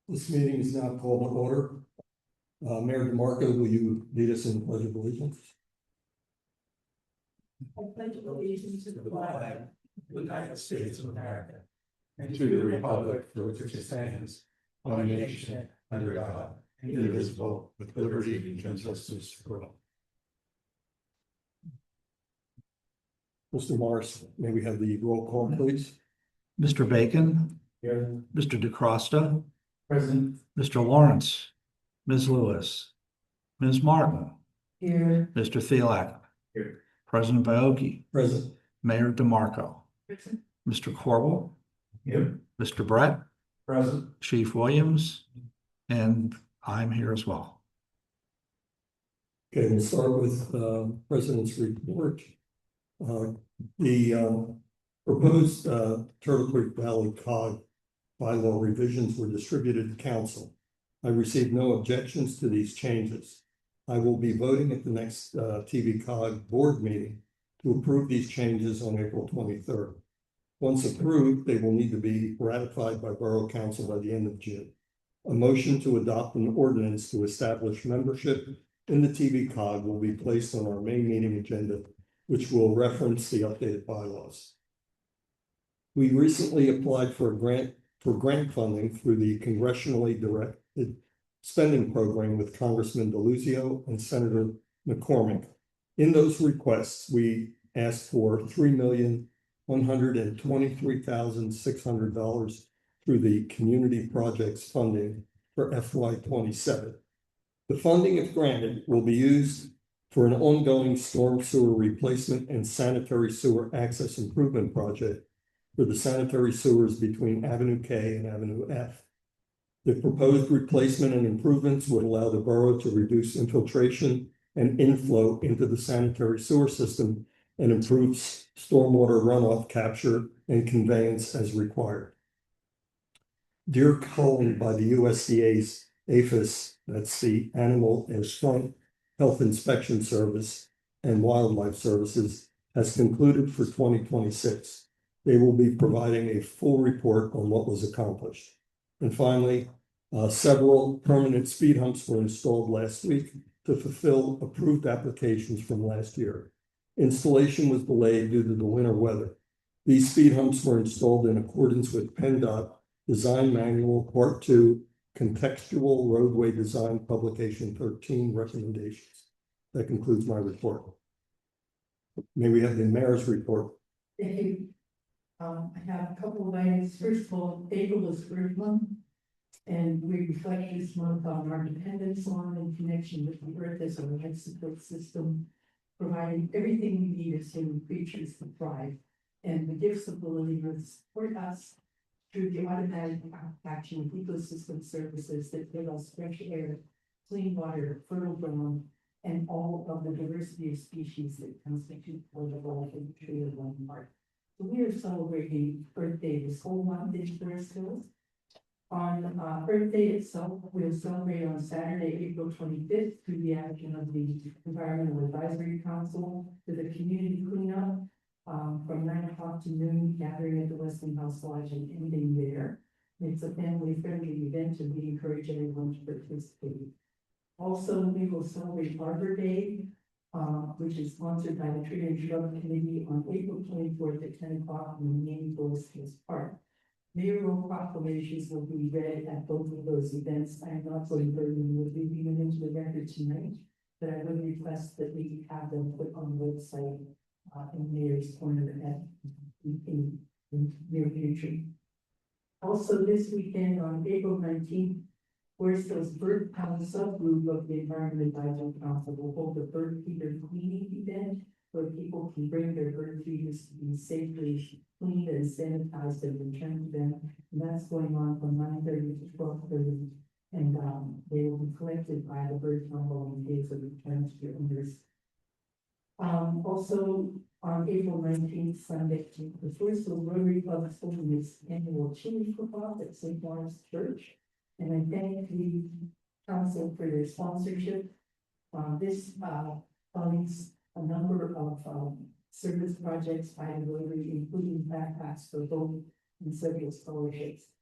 This meeting is now called to order. Mayor DeMarco, will you lead us in the pledge of allegiance? I pledge allegiance to the flag of the United States of America and to the republic for which it stands, one nation, under God, indivisible, with liberty and justice for all. Mr. Morris, may we have the roll call, please? Mr. Bacon, Here, Mr. DeCrosta, present. Mr. Lawrence, Ms. Lewis, Ms. Martin, Here. Mr. Thielak, Here. President Biogi, Present. Mayor DeMarco, Present. Mr. Corbel, Here. Mr. Brett, Present. Chief Williams, and I'm here as well. Okay, we'll start with President's report. The proposed Turtle Creek Valley COG bylaw revisions were distributed to council. I received no objections to these changes. I will be voting at the next TV COG board meeting to approve these changes on April 23rd. Once approved, they will need to be ratified by Borough Council by the end of June. A motion to adopt an ordinance to establish membership in the TV COG will be placed on our main meeting agenda, which will reference the updated bylaws. We recently applied for grant funding through the congressionally directed spending program with Congressman DeLuzio and Senator McCormick. In those requests, we asked for $3,123,600 through the community projects funding for FY27. The funding, if granted, will be used for an ongoing storm sewer replacement and sanitary sewer access improvement project for the sanitary sewers between Avenue K and Avenue F. The proposed replacement and improvements would allow the borough to reduce infiltration and inflow into the sanitary sewer system and improve stormwater runoff capture and conveyance as required. Deer culling by the USDA's APHIS, that's the Animal and Skunk Health Inspection Service and Wildlife Services, has concluded for 2026. They will be providing a full report on what was accomplished. And finally, several permanent speed humps were installed last week to fulfill approved applications from last year. Installation was delayed due to the winter weather. These speed humps were installed in accordance with PennDOT Design Manual Part 2 Contextual Roadway Design Publication 13 recommendations. That concludes my report. May we have the mayor's report? Thank you. I have a couple of items. First of all, April is Earth Month, and we reflect this month on our dependence on and connection with the Earth as our life support system, providing everything we need as human creatures to thrive. And the gifts of the living earth support us through the automatic action of ecosystem services that give us fresh air, clean water, fertile ground, and all of the diversity of species that constitute the whole of the tree of one part. So we are celebrating Earth Day this whole month in Forest Hills. On Earth Day itself, we'll celebrate on Saturday, April 25th, through the action of the Environmental Advisory Council with a community cleanup from 9 o'clock to noon, gathering at the Westinghouse Lodge and ending there. It's a family-friendly event, and we encourage everyone to participate. Also, we will celebrate Arbor Day, which is sponsored by the Tree and Shrub Committee on April 24th at 10 o'clock in the main Forest Hills Park. Mayoral proclamations will be read at both of those events. I am not going to burden with reading them into the record tonight, but I would request that we have them put on the website in Mayor's Corner in near future. Also, this weekend on April 19th, Forest Hills Bird Pound subgroup of the Environmental Advisory Council will hold a bird feeder cleaning event where people can bring their bird feeders to be safely cleaned and sanitized and returned to them. And that's going on from 9:30 to 12:30. And they will be collected by the bird control in case of return to their owners. Also on April 19th, Sunday, the Forest Hills Rotary Club is holding its annual chili cook-off at St. Lawrence Church. And I thank the council for their sponsorship. This funds a number of service projects by the Rotary, including backpacks for both and several scholarships.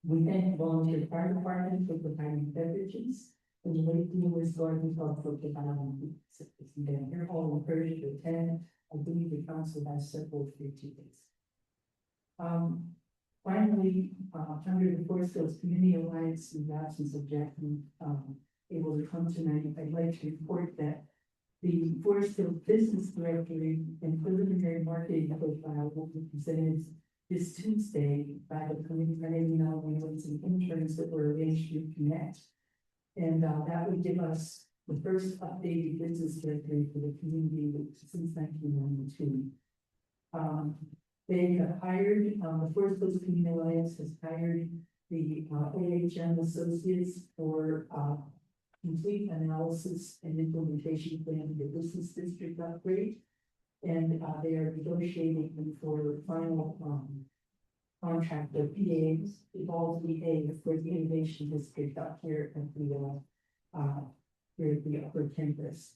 We thank the volunteer fire department for providing beverages. And the Lake Viewers Garden Club for providing pizza. Again, you're all encouraged to attend. I believe the council has several free tickets. Finally, under the Forest Hills Community Alliance, in the absence of Jackie, able to come tonight, I'd like to report that the Forest Hills Business Directory and preliminary marketing profile will be presented this Tuesday by the preliminary knowledge and interns that were arranged to connect. And that would give us the first updated business directory for the community since 1992. They have hired, the Forest Hills Community Alliance has hired the AHM Associates for complete analysis and implementation plan of the business district upgrade. And they are negotiating for final contract of PAs, evolved PA for the innovation district up here at the upper campus.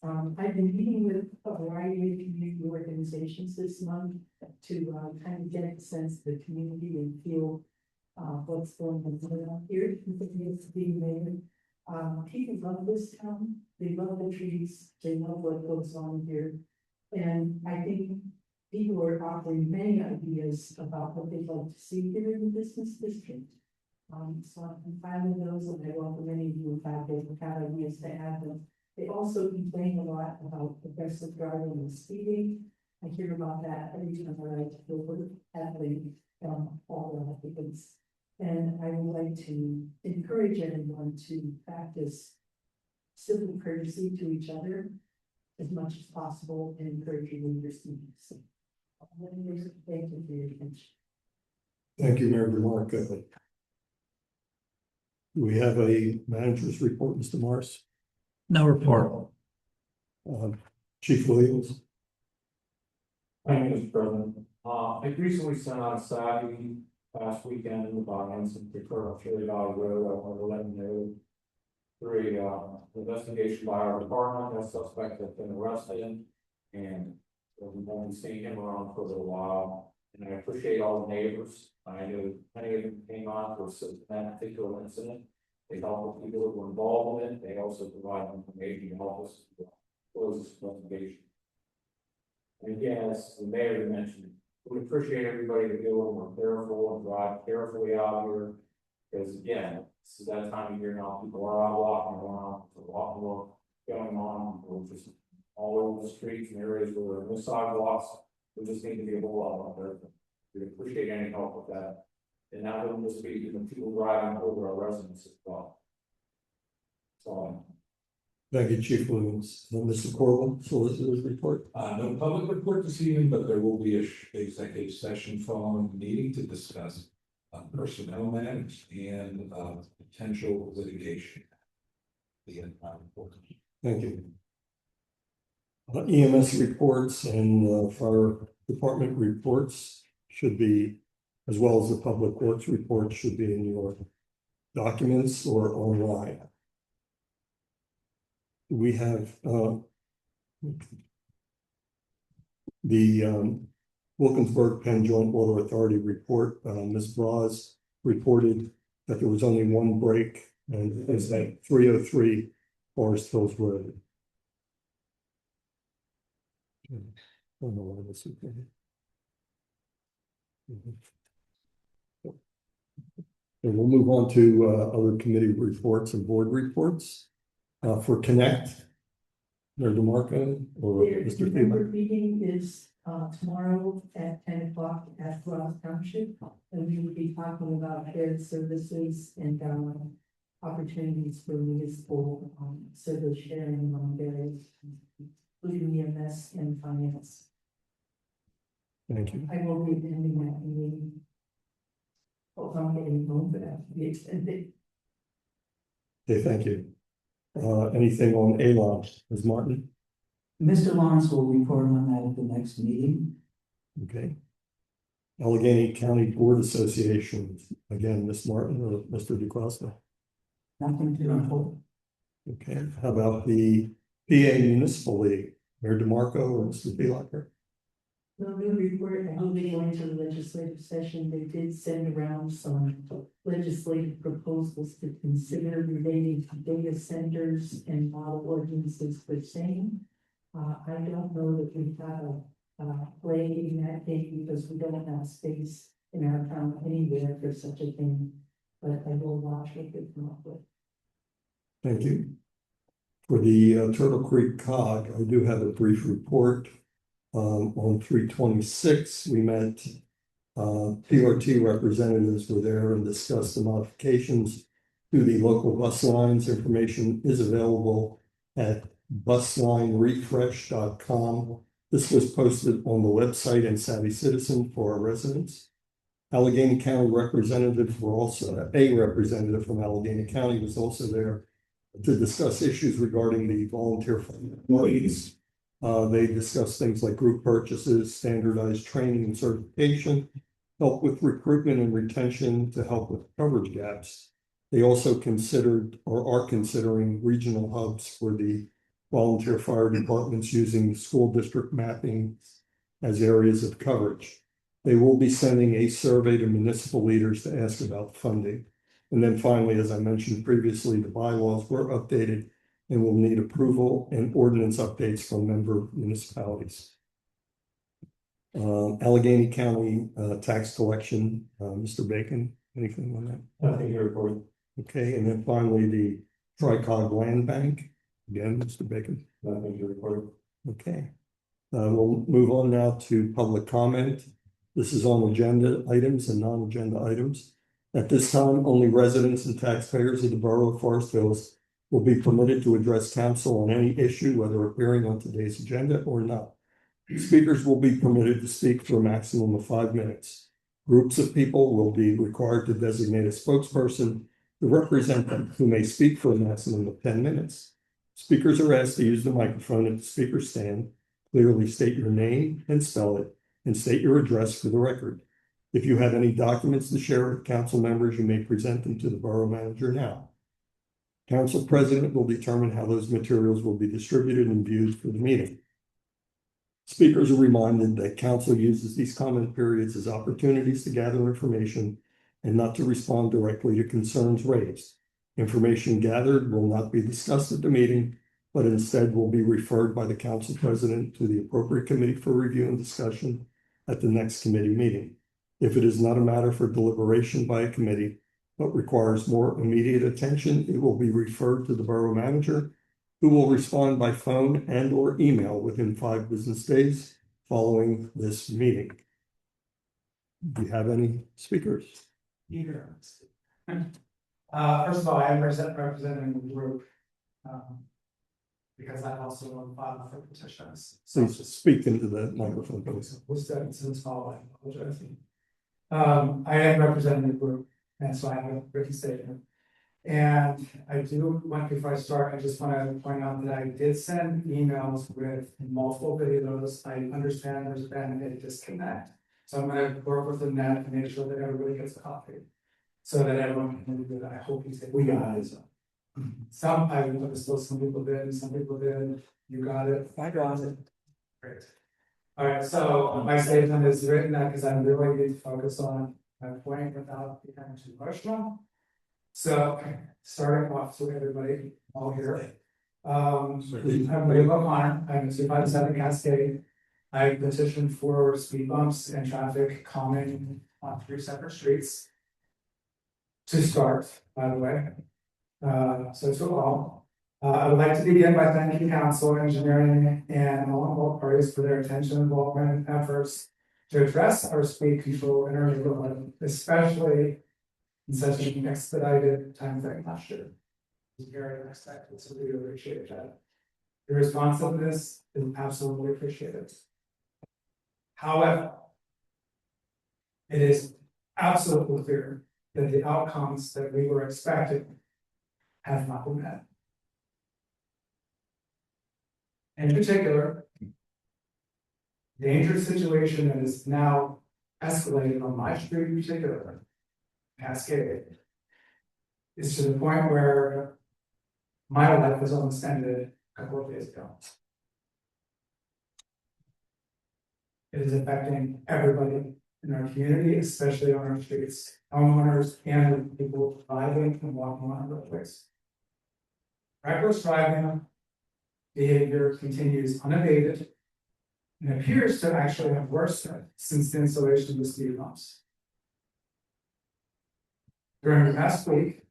I've been meeting with a variety of community organizations this month to kind of get a sense of the community and feel what's going on up here. It's being made. People love this town. They love the trees. They love what goes on here. And I think people are offering many ideas about what they'd like to see here in the business district. So I'm compiling those, and I welcome any of you if they've got ideas to add them. They also complain a lot about aggressive driving and speeding. I hear about that every time I ride to Gilbert at all the applicants. And I would like to encourage everyone to practice civil courtesy to each other as much as possible and encourage your leaders to do so. Thank you for your attention. Thank you, Mayor DeMarco. Do we have a manager's report, Mr. Morris? No report. Chief Williams? Thank you, Mr. President. I recently sent out a savvy last weekend in the Vines and Victoria Chili Valley Road. I want to let you know through a investigation by our department, that suspect has been arrested, and we've only seen him around for a little while. And I appreciate all the neighbors. I know many of them came on for that particular incident. They help the people that were involved in it. They also provide information to help us close this investigation. And again, as the mayor mentioned, we appreciate everybody to do it. We're careful and drive carefully out here. Because again, this is that time of year now, people are out walking around, there's a lot more going on. We're just all over the streets and areas where there are no sidewalks. We just need to be a whole lot more careful. We appreciate any help with that. And now we'll just be the people driving over our residents as well. So. Thank you, Chief Williams. Mr. Corbin, solicitor's report. No public report this evening, but there will be a executive session following the meeting to discuss personnel matters and potential litigation. The end report. Thank you. EMS reports and fire department reports should be, as well as the public works report, should be in your documents or online. We have the Wilkinsburg Penn Joint Water Authority report. Ms. Braz reported that there was only one break, and it was at 303 Forest Hills Road. I don't know why this is there. And we'll move on to other committee reports and board reports. For Connect, Mayor DeMarco or Mr. November meeting is tomorrow at 10 o'clock at Ross Township, and we will be talking about shared services and opportunities for municipal service sharing among various, including EMS and finance. Thank you. I will be attending that meeting. Hope I'm getting home for that to be extended. Okay, thank you. Anything on ALON, Ms. Martin? Mr. Lawrence will report on that at the next meeting. Okay. Allegheny County Board Association, again, Ms. Martin or Mr. DeCosta? Nothing to report. Okay, how about the PA Municipal League, Mayor DeMarco or Mr. Belacher? No new report, I know they went to the legislative session, they did send around some legislative proposals to consider relating to data centers and model ordinances for same. I don't know that we have a play in that game because we don't have space in our town anywhere for such a thing. But I will watch what they come up with. Thank you. For the Turtle Creek COG, I do have a brief report. On 3/26, we met, PRT representatives were there and discussed the modifications to the local bus lines. Information is available at buslinerefresh.com. This was posted on the website and Savvy Citizen for our residents. Allegheny County representatives were also, a representative from Allegheny County was also there to discuss issues regarding the volunteer fund employees. They discussed things like group purchases, standardized training and certification, help with recruitment and retention to help with coverage gaps. They also considered or are considering regional hubs for the volunteer fire departments using school district mapping as areas of coverage. They will be sending a survey to municipal leaders to ask about funding. And then finally, as I mentioned previously, the bylaws were updated and will need approval and ordinance updates from member municipalities. Allegheny County tax collection, Mr. Bacon, anything on that? Nothing to report. Okay, and then finally, the Tricog Land Bank, again, Mr. Bacon. Nothing to report. Okay, we'll move on now to public comment. This is on agenda items and non-agenda items. At this time, only residents and taxpayers of the borough of Forest Hills will be permitted to address council on any issue, whether appearing on today's agenda or not. Speakers will be permitted to speak for a maximum of 5 minutes. Groups of people will be required to designate a spokesperson to represent them, who may speak for a maximum of 10 minutes. Speakers are asked to use the microphone at the speaker stand, clearly state your name and spell it, and state your address for the record. If you have any documents to share with council members, you may present them to the borough manager now. Council president will determine how those materials will be distributed and viewed for the meeting. Speakers are reminded that council uses these comment periods as opportunities to gather information and not to respond directly to concerns raised. Information gathered will not be discussed at the meeting, but instead will be referred by the council president to the appropriate committee for review and discussion at the next committee meeting. If it is not a matter for deliberation by a committee, but requires more immediate attention, it will be referred to the borough manager, who will respond by phone and or email within 5 business days following this meeting. Do you have any speakers? First of all, I am representing the group. Because I also filed for petitions. Please speak into the microphone, please. Was that since all I apologize. I am representing the group, and so I have a written statement. And I do want, before I start, I just want to point out that I did send emails with multiple videos. I understand there's been a disconnect. So I'm going to work with the net and make sure that everybody gets a copy. So that everyone can do that. I hope you say we got it. Some, I understood some people did, some people did. You got it. I got it. Great. All right, so my statement is written because I really need to focus on my point without becoming too emotional. So starting off to everybody all here. I'm William O'Connor. I'm a supervisor at the Cascade. I petitioned for speed bumps and traffic calming on 3 separate streets. To start, by the way. So to all, I would like to begin by thanking council, engineering, and all involved parties for their attention, involvement, and efforts to address our speed control in our neighborhood, especially in such an expedited timeframe last year. It was very unexpected, so we appreciate that. Your responsiveness is absolutely appreciated. However, it is absolutely clear that the outcomes that we were expecting have not been met. In particular, the dangerous situation that is now escalated on my street in particular, Cascade, is to the point where my life was almost ended a couple of days ago. It is affecting everybody in our community, especially on our streets, homeowners and the people driving and walking on our roadways. Reckless driving behavior continues unabated and appears to actually have worsened since the installation of the speed bumps. During the past week,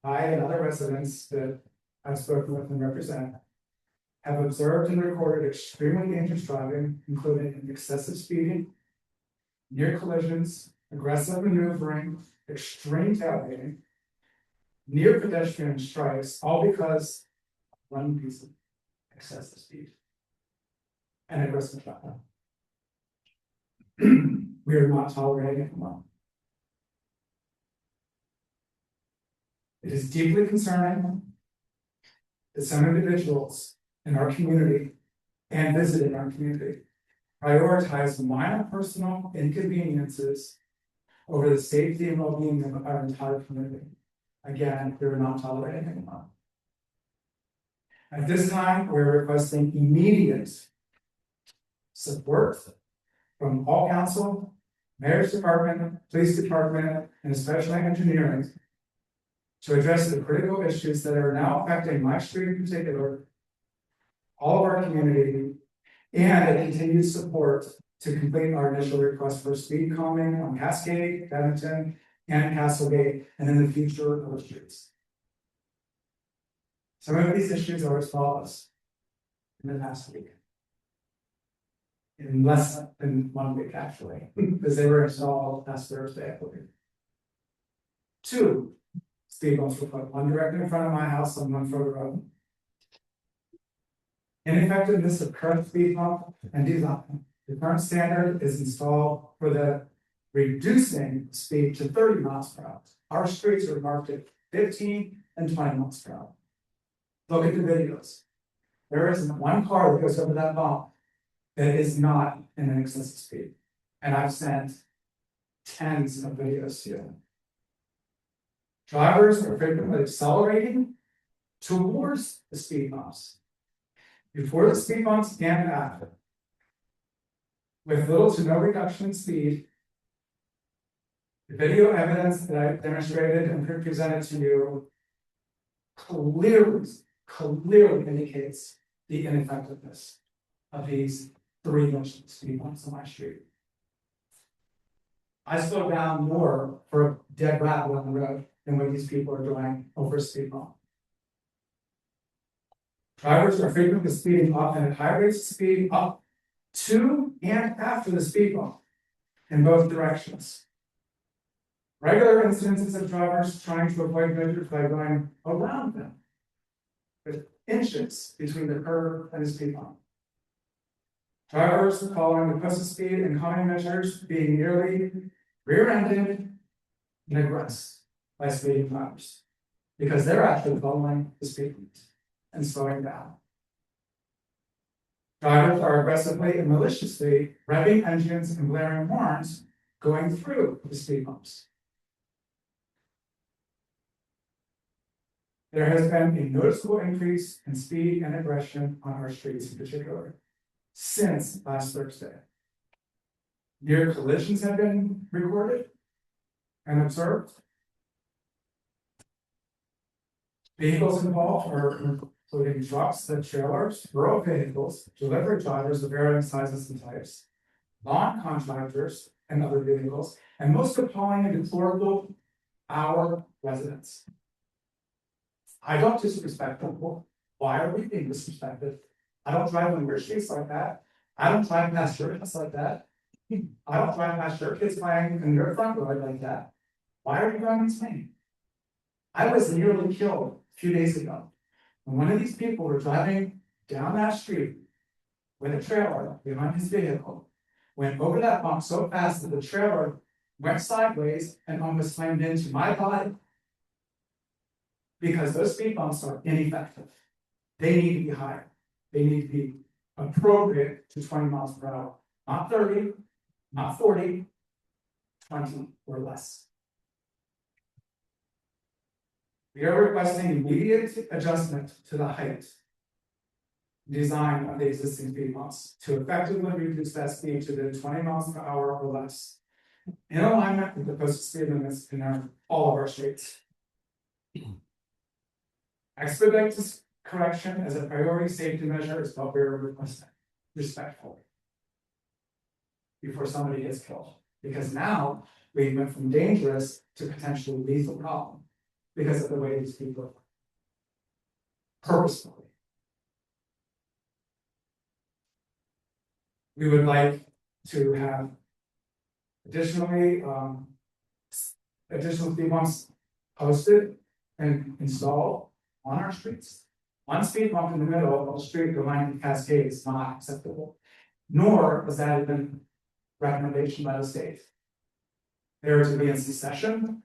I and other residents that I've spoken with and represent have observed and recorded extremely dangerous driving, including excessive speeding, near collisions, aggressive maneuvering, extreme tailgating, near pedestrian strikes, all because of one reason: excessive speed and aggressive driving. We are not tolerating it anymore. It is deeply concerning that some individuals in our community and visiting our community prioritize minor personal inconveniences over the safety and well-being of our entire community. Again, we're not tolerating it anymore. At this time, we're requesting immediate support from all council, mayor's department, police department, and especially engineering to address the critical issues that are now affecting my street in particular, all of our community, and a continued support to complete our initial request for speed calming on Cascade, Bennington, and Castlegate, and in the future, other streets. Some of these issues are as follows in the past week. In less than 1 week, actually, because they were installed last Thursday, I believe. 2 speed bumps were put, one directly in front of my house and one further road. Ineffectiveness of current speed bump and design. The current standard is installed for the reducing speed to 30 miles per hour. Our streets are marked at 15 and 20 miles per hour. Look at the videos. There isn't one car that goes over that bump that is not in an excessive speed. And I've sent tens of videos to you. Drivers are frequently accelerating towards the speed bumps, before the speed bumps and after, with little to no reduction in speed. The video evidence that I demonstrated and presented to you clearly indicates the ineffectiveness of these 3 speed bumps on my street. I slow down more for a dead rattle on the road than what these people are doing over a speed bump. Drivers are frequently speeding up and at high rates of speed up to and after the speed bump in both directions. Regular incidences of drivers trying to avoid measures by going around them, with inches between the curb and the speed bump. Drivers following the posted speed and calming measures being nearly rear-ended and aggressed by speeding drivers, because they're actually following the speed limit and slowing down. Drivers are aggressively and maliciously revving engines and blaring horns going through the speed bumps. There has been a noticeable increase in speed and aggression on our streets in particular since last Thursday. Near collisions have been recorded and observed. Vehicles involved are including trucks and trailers, rural vehicles, delivery drivers of varying sizes and types, lawn contractors and other vehicles, and most appalling and deplorable, our residents. I don't disrespect people. Why are we being disrespected? I don't drive on your streets like that. I don't drive past your house like that. I don't drive past your kids playing in your front yard like that. Why are you driving to me? I was nearly killed a few days ago when one of these people were driving down that street with a trailer behind his vehicle, went over that bump so fast that the trailer went sideways and almost slammed into my body. Because those speed bumps are ineffective. They need to be higher. They need to be appropriate to 20 miles per hour, not 30, not 40, 20 or less. We are requesting immediate adjustment to the height design of the existing speed bumps to effectively reduce that speed to the 20 miles per hour or less. In alignment with the posted speed limits in all of our streets. Expedite this correction as a priority safety measure is what we're requesting, respectfully. Before somebody gets killed, because now we went from dangerous to potentially lethal problem. Because of the way these people purposefully. We would like to have additionally, additional speed bumps posted and installed on our streets. One speed bump in the middle of the street going to Cascade is not acceptable, nor was that even recommendation by the state. There to be in succession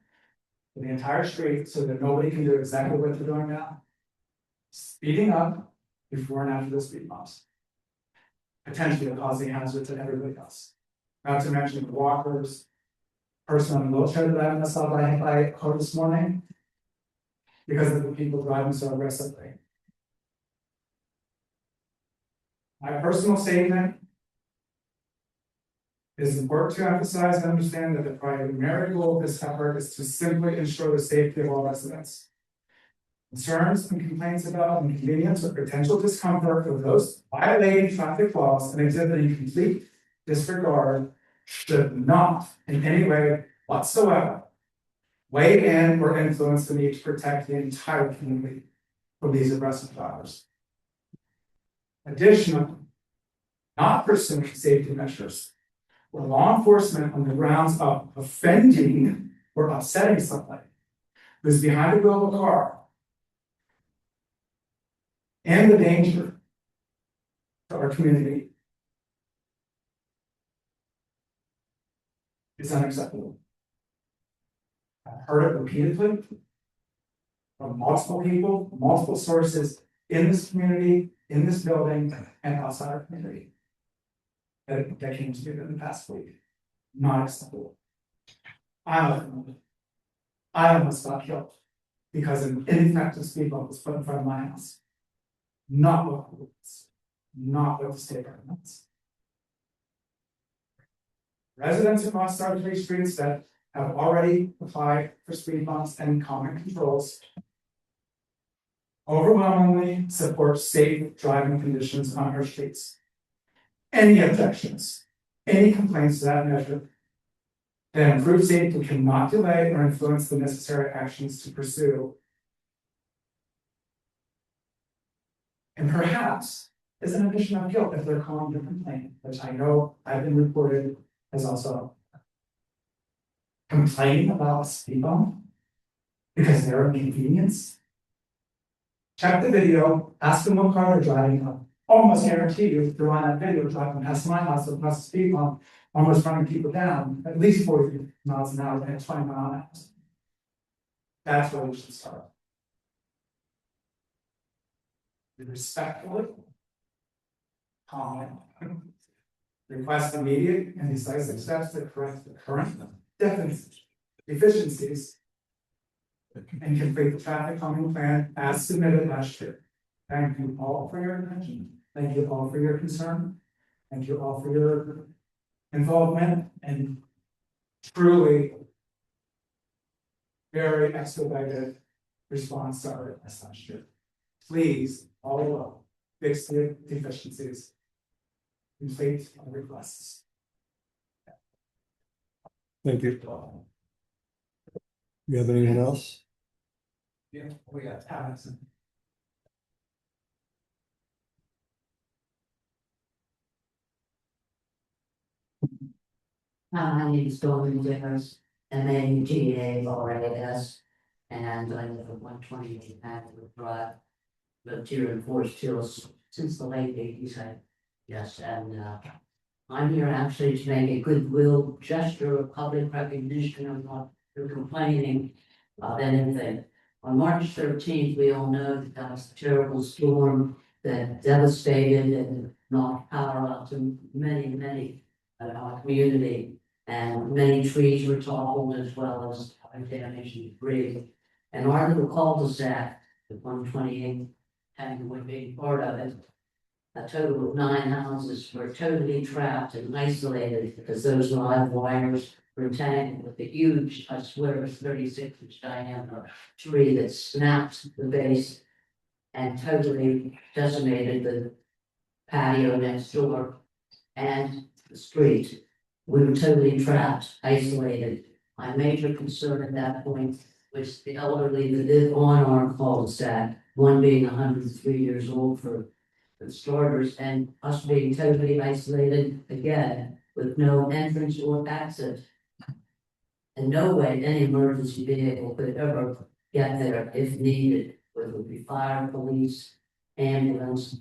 for the entire street so that nobody can do exactly what they're doing now. Speeding up before and after the speed bumps. Potentially causing hazard to everybody else. Not to mention the walkers, person in the wheelchair that I saw by car this morning. Because of the people driving so aggressively. My personal statement is important to emphasize and understand that the primary goal of this effort is to simply ensure the safety of all residents. Concerns and complaints about inconvenience or potential discomfort of those violating traffic laws and exhibiting complete disregard should not in any way whatsoever weigh in or influence the need to protect the entire community from these aggressive drivers. Additionally, not pursuing safety measures or law enforcement on the grounds of offending or upsetting somebody who's behind the wheel of a car and the danger to our community is unacceptable. I've heard it repeatedly from multiple people, multiple sources in this community, in this building, and outside our community. That came to me in the past week. Not acceptable. I almost got killed because an ineffective speed bump was put in front of my house. Not what the rules, not what the state recommends. Residents across our 3 streets that have already applied for speed bumps and common controls overwhelmingly support safe driving conditions on our streets. Any objections, any complaints to that measure that improved safety cannot delay or influence the necessary actions to pursue. And perhaps is an addition of guilt if they're calling the complaint, which I know I've been reported as also complaining about a speed bump because they're an inconvenience. Check the video, ask them what car they're driving. I'll almost guarantee you, if they're on that video driving past my house with a speed bump, almost running people down at least 40 miles an hour and 20 miles an hour. That's where we should start. Be respectfully, calmly, request immediate and decisive steps to correct the current deficiencies and complete the traffic calming plan as submitted last year. Thank you all for your attention. Thank you all for your concern. Thank you all for your involvement and truly very expedited response to our request last year. Please, all along, fix the deficiencies. Complete our requests. Thank you. You have anyone else? Yeah, we got Thomas. My name is Dawn Dickers, MAGARAS, and I live at 128 Atwood Drive. Lived here in Forest Hills since the late 80s, yes, and I'm here actually to make a goodwill gesture of public recognition. I'm not complaining about anything. On March 13th, we all know that was a terrible storm that devastated and knocked power out to many of our community. And many trees were toppled as well as damage and debris. And our little cul-de-sac, the 128, and would be part of it, a total of 9 houses were totally trapped and isolated because those live wires were entangled with a huge, I swear, it was 36-inch diameter tree that snapped the base and totally decimated the patio next door and the street. We were totally trapped, isolated. My major concern at that point was the elderly that live on our cul-de-sac, one being 103 years old for starters, and us being totally isolated again with no entrance or exit. And no way any emergency vehicle could ever get there if needed, whether it be fire, police, ambulance.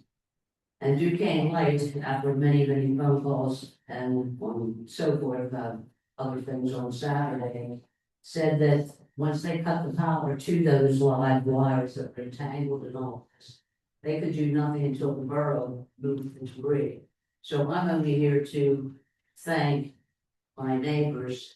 And Duquesne Light, after many phone calls and so forth, other things on Saturday, said that once they cut the power to those live wires that were entangled in all this, they could do nothing until the borough moved the debris. So I'm only here to thank my neighbors,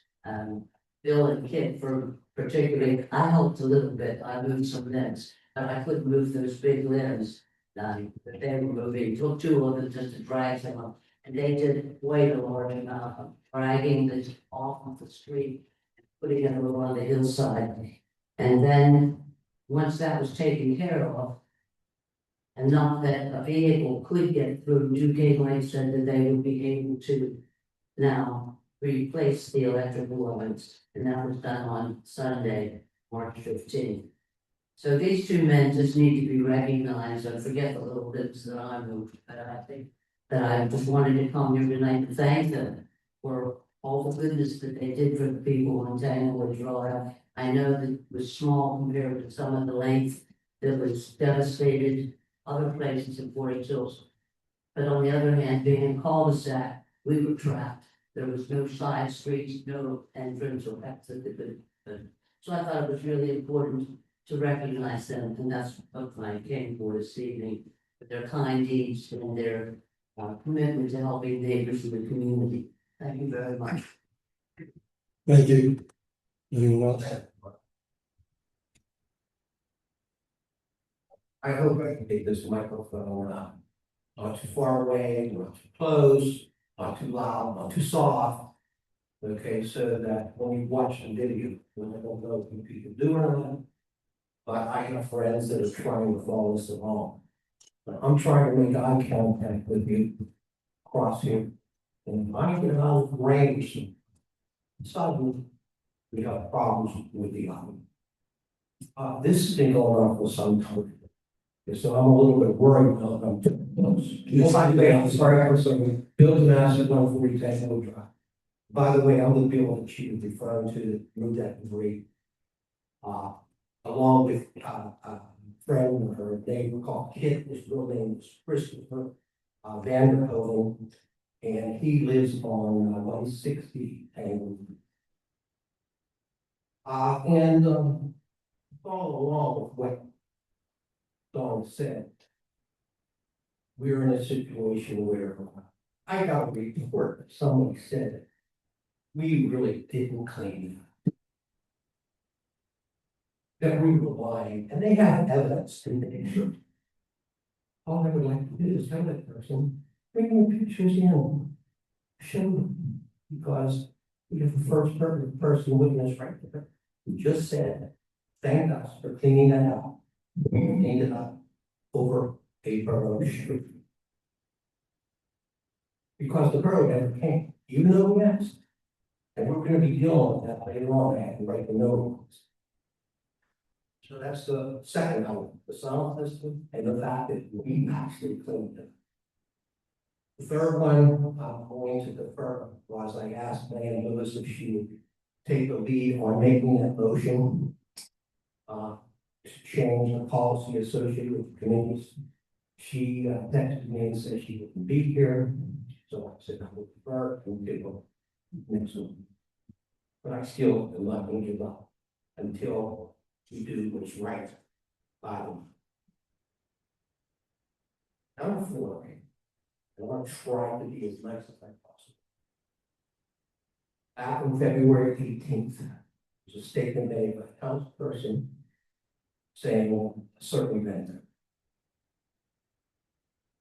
Bill and Kit, for particularly, I helped a little bit, I moved some limbs, but I couldn't move those big limbs. That they were moving, took 2 of them just to drag them up, and they did quite a large amount of dragging it off of the street, putting it over on the hillside. And then, once that was taken care of, enough that a vehicle could get through, Duquesne Light said that they would be able to now replace the electrical lines, and that was done on Sunday, March 15th. So these 2 men just need to be recognized. I forget the little bits that I moved, but I think that I just wanted to come here tonight to thank them for all the goodness that they did for the people on Tanglewood Drive. I know that it was small compared to some of the length that was devastated other places in Forest Hills. But on the other hand, being in cul-de-sac, we were trapped. There was no side streets, no entrance or exit. So I thought it was really important to recognize them, and that's what I came for this evening, with their kind deeds and their commitment to helping neighbors in the community. Thank you very much. Thank you. Anyone else? I hope I can take this microphone not too far away, not too close, not too loud, not too soft. Okay, so that when you watch the video, when I don't know if people do or not, but I have friends that are trying to follow us along. But I'm trying to make eye contact with you across here. And if I get out of range, suddenly we have problems with the eye. This has been going on for some time. So I'm a little bit worried about them. Well, by the way, I'm sorry, I was saying, Bill Damascus, 140 Tanglewood Drive. By the way, I'm the Bill that she was referring to that moved that debris. Along with a friend of her, neighbor called Kit, his real name is Christopher Vanderhoven, and he lives on 160 Tanglewood. And follow along with what Dawn said. We're in a situation where I got a report that somebody said we really didn't clean it. That we were lying, and they have evidence to the all I would like to do is have that person bring the pictures in, show them, because we have the first person witness right there who just said, thank us for cleaning that out. We cleaned it up over a borough street. Because the borough never came, even though we asked. And we're gonna be dealing with that later on, I have to write the notes. So that's the second element, the sound system and the fact that we actually cleaned it. The third one, I'm going to defer, was I asked Diane Lewis if she would take the lead on making that motion. To change the policy associated with the committees. She texted me and said she wouldn't be here, so I said I would defer and give her next one. But I still am not going to give up until we do what's right by them. Number 4, I want to try to be as nice as I possible. Back on February 18th, there's a statement made by a councilperson saying a certain event.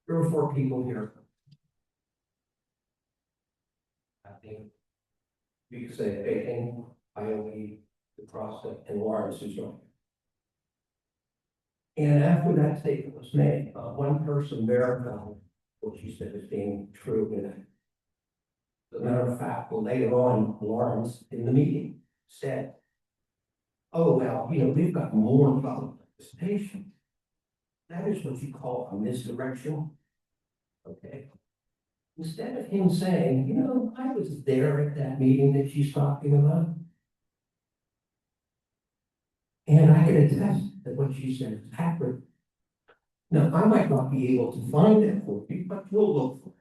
There were 4 people here. I think. You could say Bacon, Iowa, the process, and Lawrence is on. And after that statement was made, one person verified what she said as being true in it. As a matter of fact, well, later on, Lawrence in the meeting said, oh, well, we've got more public participation. That is what you call a misdirection. Okay. Instead of him saying, I was there at that meeting that she's talking about. And I can attest that what she said is accurate. Now, I might not be able to find that for you, but we'll look for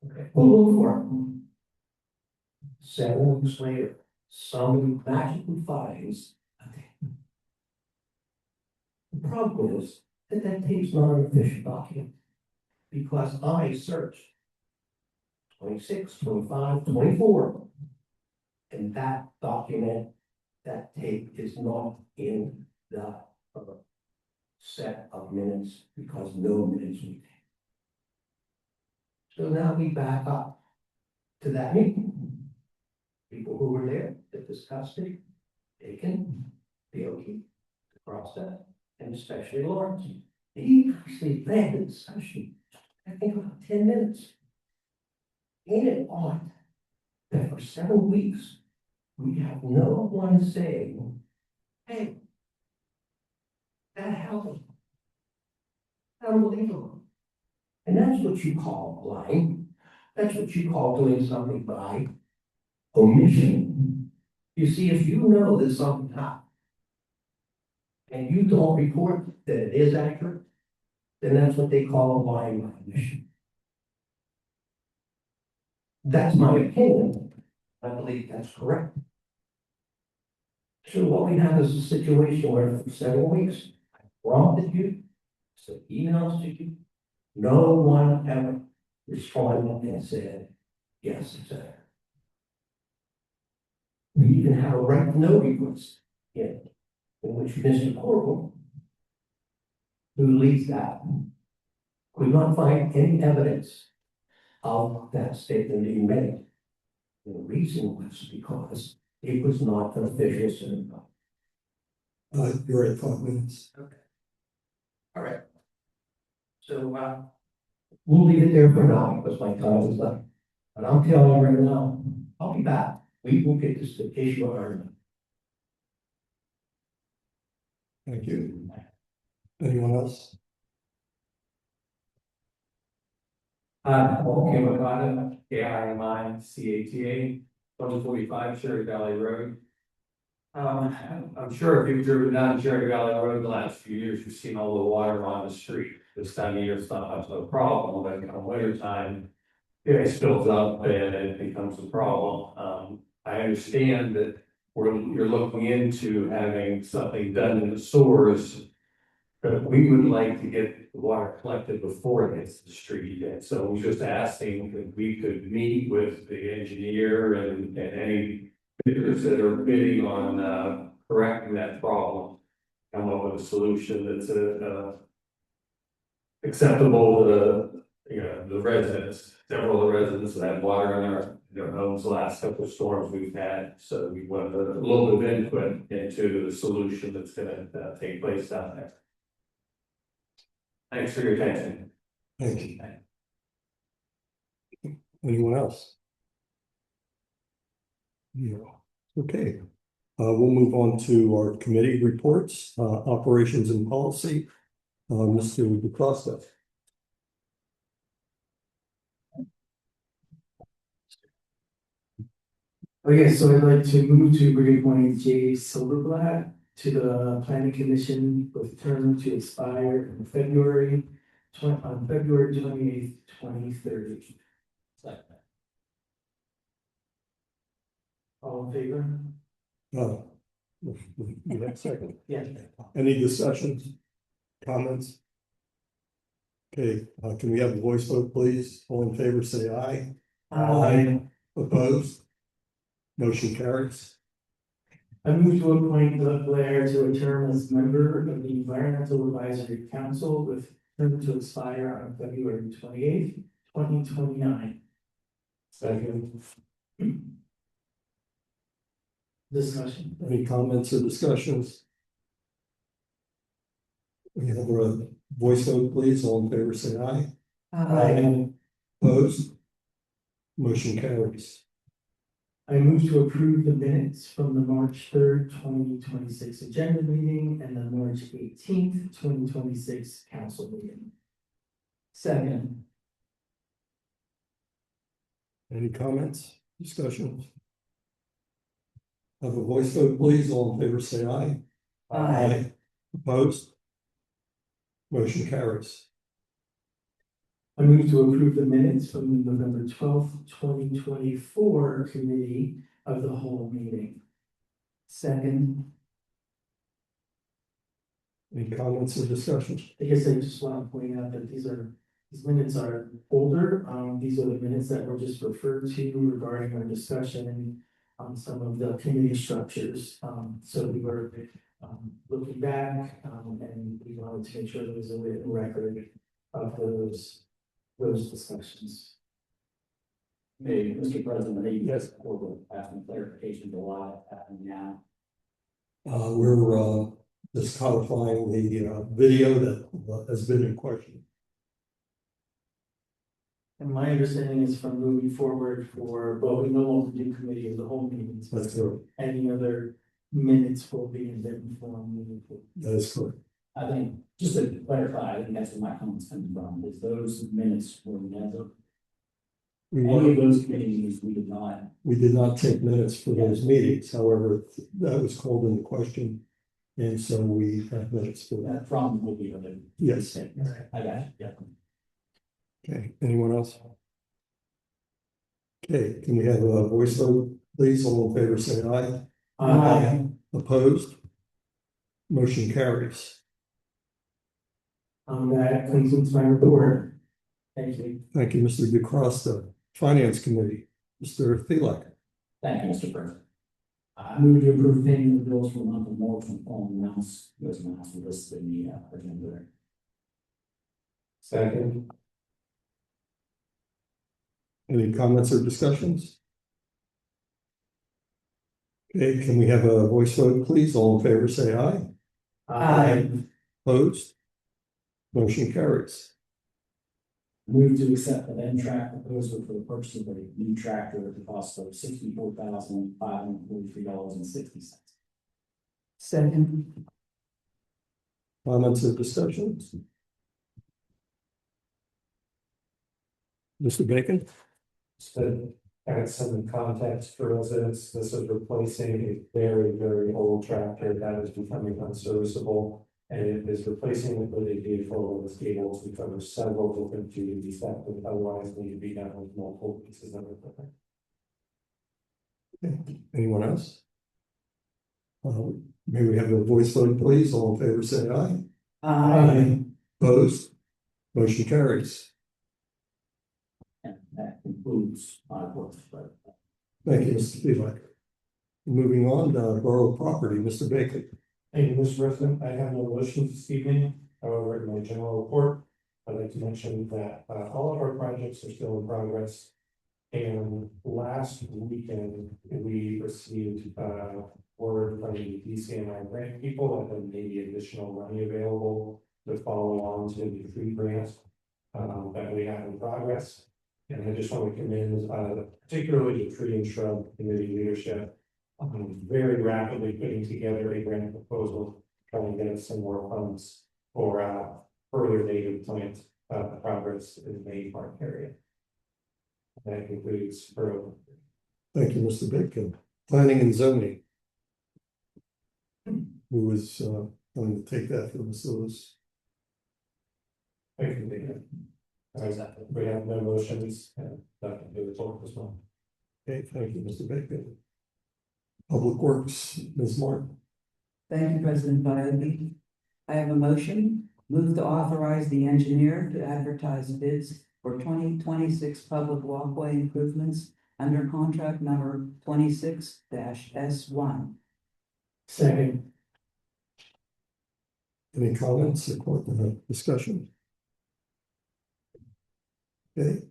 it. Okay, we'll look for it. 7 weeks later, somebody magically finds a tape. The problem is that tape's not an official document. Because I searched 26, 25, 24. And that document, that tape is not in the set of minutes because no minutes were taken. So now we back up to that meeting. People who were there that discussed it, Bacon, Bielke, the process, and especially Lawrence. He actually led the discussion, I think about 10 minutes. Ain't it odd that for 7 weeks, we have no one saying, hey, that happened. Unbelievable. And that's what you call lying. That's what you call doing something by omission. You see, if you know that something happened, and you don't report that it is accurate, then that's what they call a lying by omission. That's my opinion. I believe that's correct. So what we have is a situation where for 7 weeks, I prompted you, sent emails to you, no one ever responded and said, yes, it's there. We even have a right to know request in which Mr. Corbel, who leads that, could not find any evidence of that statement being made. And the reason was because it was not an official certificate. You're at 5 minutes. Okay. All right. So, we'll leave it there for now because my time is up. But I'm telling you right now, I'll be back. We will get this issue ironed out. Thank you. Anyone else? Okay, Makata, KIMI-CATA, 145 Cherry Valley Road. I'm sure if you've driven down Cherry Valley Road the last few years, you've seen all the water on the street. This time of year, it's not much of a problem, but in winter time, it spills up and it becomes a problem. I understand that you're looking into having something done in the sewers. But we would like to get the water collected before it hits the street, and so we're just asking if we could meet with the engineer and any bidders that are bidding on correcting that problem. Come up with a solution that's acceptable to the residents. Several of the residents that have water in their homes the last couple of storms we've had, so we want a little bit of input into the solution that's gonna take place down there. Thanks for your attention. Thank you. Anyone else? Yeah. Okay. We'll move on to our committee reports, operations and policy. Mr. DeCosta. Okay, so I'd like to move to reappoint Jay Silverblatt to the planning commission with term to expire in February 28th, 2030. All in favor? You have a second. Yeah. Any discussions? Comments? Okay, can we have a voice vote, please? All in favor, say aye. Aye. Opposed? Motion carries. I move to appoint Doug Blair to a term as member of the Environmental Advisory Council with term to expire on February 28th, 2029. Second. Discussion. Any comments or discussions? We have a voice vote, please. All in favor, say aye. Opposed? Motion carries. I move to approve the minutes from the March 3rd, 2026 agenda meeting and the March 18th, 2026 council meeting. Second. Any comments, discussions? Have a voice vote, please. All in favor, say aye. Opposed? Motion carries. I move to approve the minutes from the November 12th, 2024 committee of the whole meeting. Second. Any comments or discussions? I guess I just want to point out that these minutes are older. These are the minutes that were just referred to regarding our discussion on some of the committee structures. So we were looking back and we wanted to make sure there was a written record of those discussions. Hey, Mr. President, maybe Yes. we'll ask some clarification to why it's happening now. We're just codifying the video that has been in question. And my understanding is from moving forward well, we no longer do committee of the whole meetings, but That's correct. any other minutes will be in written form moving forward. That is correct. I think, just to clarify, I think that's where my comments come from, is those minutes were never, any of those committee meetings, We did not take minutes for those meetings. However, that was called into question. And so we have minutes for that. that problem will be removed. Yes. I got it, yeah. Okay, anyone else? Okay, can we have a voice vote, please? All in favor, say aye. Opposed? Motion carries. That concludes my report. Thank you. Thank you, Mr. DeCrosta. Finance Committee, Mr. Thielek. Thank you, Mr. President. I move to approve payment of bills for the month of March from all amounts, those amounts are listed in the agenda there. Second. Any comments or discussions? Okay, can we have a voice vote, please? All in favor, say aye. Opposed? Motion carries. Move to accept the N-Track proposal for the purchase of a new tractor at the cost of $64,543.60. Second. Comments or discussions? Mr. Bacon? Just to add some context for residents, this is replacing a very, very old tractor that is becoming unserviceable. And it is replacing it with a vehicle that is able to cover several different duties that would otherwise need to be done with multiple pieces of equipment. Anyone else? May we have a voice vote, please? All in favor, say aye. Opposed? Motion carries. And that concludes my report. Thank you, Mr. Thielek. Moving on to Borough Property, Mr. Bacon. Thank you, Mr. President. I have no motions this evening. However, in my general report, I'd like to mention that all of our projects are still in progress. And last weekend, we received word from the DCNI grant people that there may be additional money available to follow on to the tree grant that we have in progress. And I just want to commend particularly the tree and shrub committee leadership. Very rapidly putting together a grant proposal, trying to get us some more funds for further native plant progress in the Main Park area. That concludes for. Thank you, Mr. Bacon. Planning and zoning. Who is going to take that for Mr. Lewis? Thank you, David. We have no motions and that can do the talk as well. Okay, thank you, Mr. Bacon. Public Works, Ms. Martin. Thank you, President Biden. I have a motion, move to authorize the engineer to advertise bids for 2026 public walkway improvements under contract number 26-S1. Second. Any comments or discussion? Okay,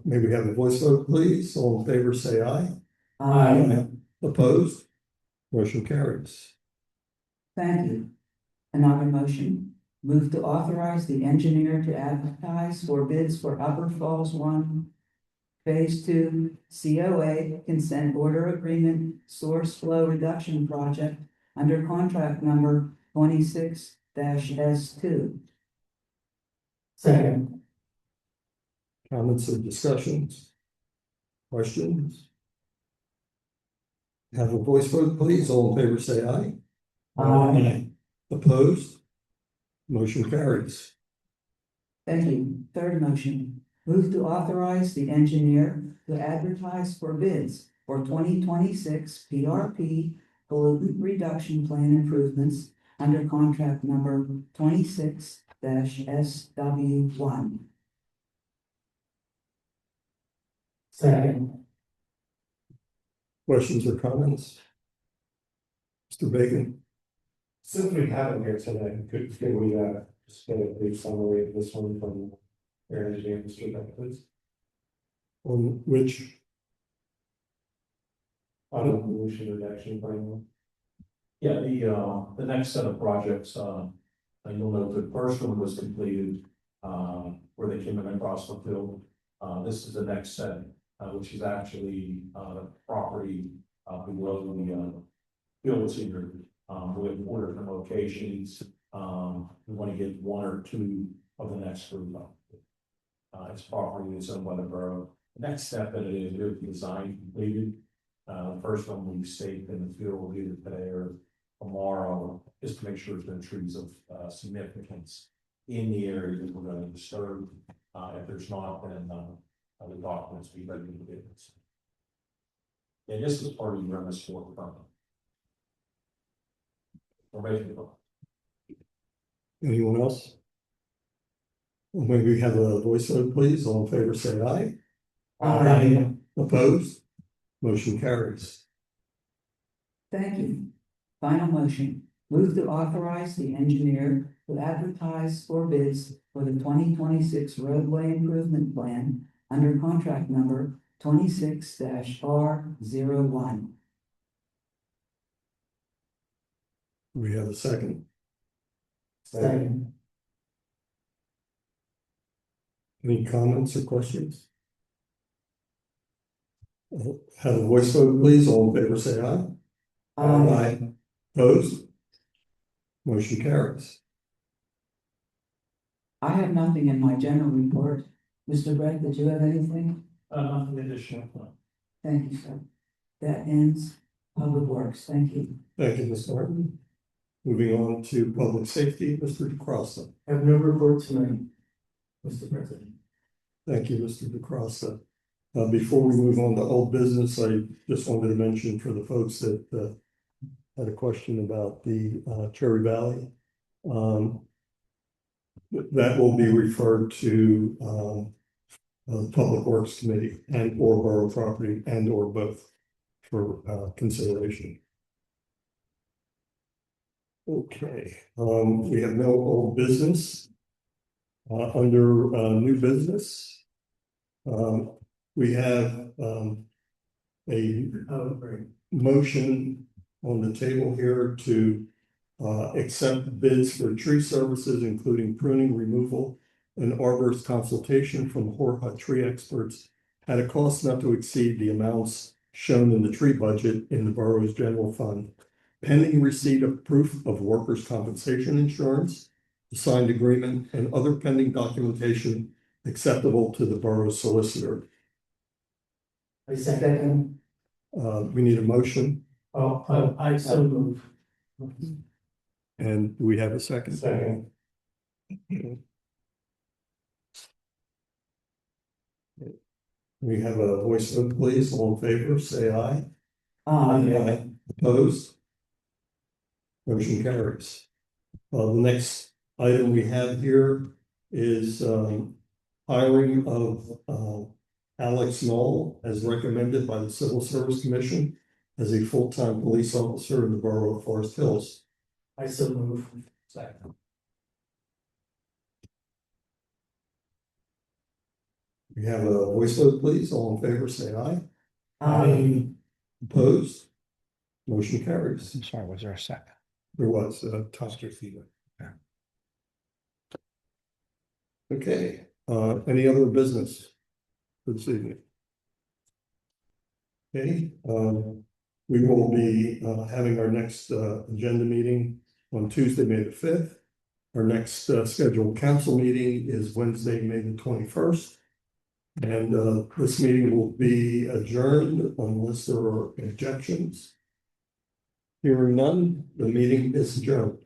may we have a voice vote, please? All in favor, say aye. Opposed? Motion carries. Thank you. Another motion, move to authorize the engineer to advertise for bids for Upper Falls One, Phase Two, COA Consent Order Agreement Source Flow Reduction Project under contract number 26-S2. Second. Comments or discussions? Questions? Have a voice vote, please. All in favor, say aye. Opposed? Motion carries. Thank you. Third motion, move to authorize the engineer to advertise for bids for 2026 PRP pollutant reduction plan improvements under contract number 26-SW1. Second. Questions or comments? Mr. Bacon? Since we have it here today, could we just get a brief summary of this one from your engineer, Mr. Beck, please? On which, On the pollution reduction plan. Yeah, the next set of projects, you'll note the first one was completed, where they came in across the field. This is the next set, which is actually, the property, below the, field here, with 4 different locations. We want to get 1 or 2 of the next group up. It's property that's owned by the borough. The next step in it is to get the design completed. The first one we staked in the field either today or tomorrow, just to make sure there's no trees of significance in the area that we're going to disturb. If there's not, then the documents be ready to get this. And this is part of your MS4 permit. anyone else? Well, may we have a voice vote, please? All in favor, say aye. Opposed? Motion carries. Thank you. Final motion, move to authorize the engineer to advertise for bids for the 2026 roadway improvement plan under contract number 26-R01. We have a second. Second. Any comments or questions? Have a voice vote, please. All in favor, say aye. Opposed? Motion carries. I have nothing in my general report. Mr. Brett, did you have anything? Nothing additional. Thank you, sir. That ends Public Works. Thank you. Thank you, Ms. Martin. Moving on to public safety, Mr. DeCrossa. Have no report tonight, Mr. President. Thank you, Mr. DeCrossa. Before we move on to old business, I just wanted to mention for the folks that had a question about the Cherry Valley. That will be referred to the Public Works Committee and or Borough Property and or both for consideration. Okay, we have no old business. Under new business, we have a motion on the table here to accept bids for tree services, including pruning, removal, and arborist consultation from Horhut Tree Experts at a cost not to exceed the amounts shown in the tree budget in the borough's general fund, pending receipt of proof of workers' compensation insurance, the signed agreement, and other pending documentation acceptable to the borough solicitor. I second. We need a motion, I so move. and do we have a second? Second. We have a voice vote, please. All in favor, say aye. Opposed? Motion carries. The next item we have here is hiring of Alex Knoll as recommended by the Civil Service Commission as a full-time police officer in the borough of Forest Hills. I so move. Second. We have a voice vote, please. All in favor, say aye. I, Opposed? Motion carries. I'm sorry, was there a second? There was, Tom. Yeah. Okay, any other business for this evening? Okay, we will be, having our next, agenda meeting on Tuesday, May the 5th. Our next, scheduled council meeting is Wednesday, May the 21st. And, this meeting will be adjourned unless there are objections. Hearing none, the meeting is adjourned.